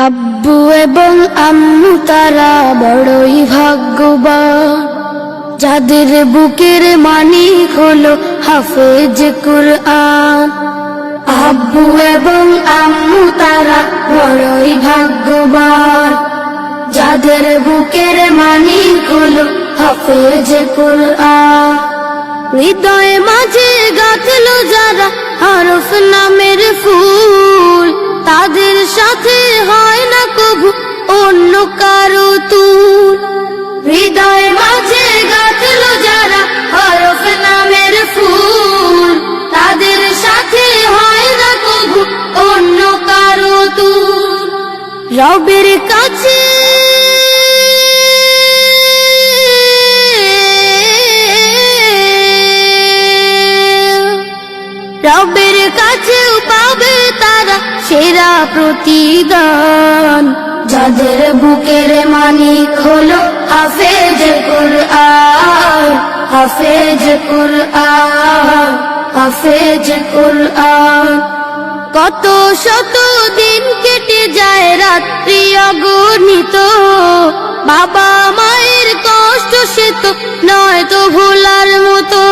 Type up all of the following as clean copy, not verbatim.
আব্বু এবং আম্মু তারা বড়ই ভাগ্যবান, যাদের বুকের মানিক হলো হাফেজ কুরআন। আব্বু এবং আম্মু তারা বড়ই ভাগ্যবান, যাদের বুকের মানিক হলো হাফেজ কুরআন। হৃদয়ে মাঝে গাঁথলো যারা হরফ নামের ফুল, তাদের সাথে হয় না কবু অন্য কারো তুল। হৃদয়ে মাঝে গাঁথলো যারা হরফ নামের ফুল, তাদের সাথে হয় না কবু অন্য কারো তুল। রবের কাছে রবের কাছেও পাবে তারা সেরা প্রতিদান, যাদের বুকের মানিক হলো হাফেজ কুরআন, হাফেজ কুরআন, হাফেজ কুরআন। কত শত দিন কেটে যায় রাত্রি অগণিত, বাবা মায়ের কষ্ট সে তো নয় তো ভোলার মতো।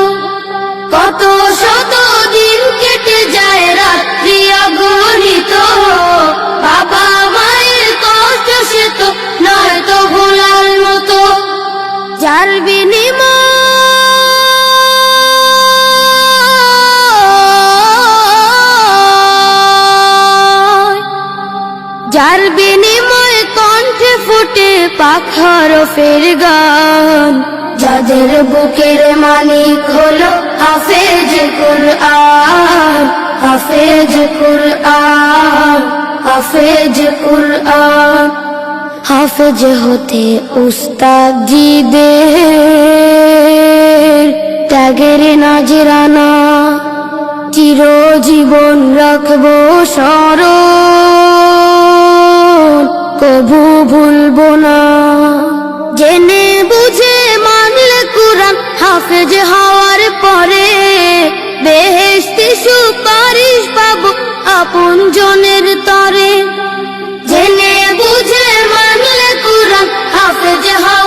কত শত দিন কেটে যায় রাত্রি অগণিত, বাবা মায়ের কষ্ট সে তো নয় তো ভোলার মতো। যার বিনিময় কণ্ঠে ফুটে পাক হরফের গান, যাদের বুকের মানিক হলো হাফেজ কুরআন, হাফেজ কুরআন, হাফেজ কুরআন। হাফেজ হতে উস্তাদজিদের ত্যাগের নাজরানা চিরজীবন রাখবো স্মরণ, কবু ভুলবো না। জেনে বুঝে মানলে কুরআন হাফেজ হওয়ার পরে, বেহেশতি সুপারিশ পাবো আপন জনের তরে। জেনে বুঝে মানলে কুরআন হাফেজ হওয়ার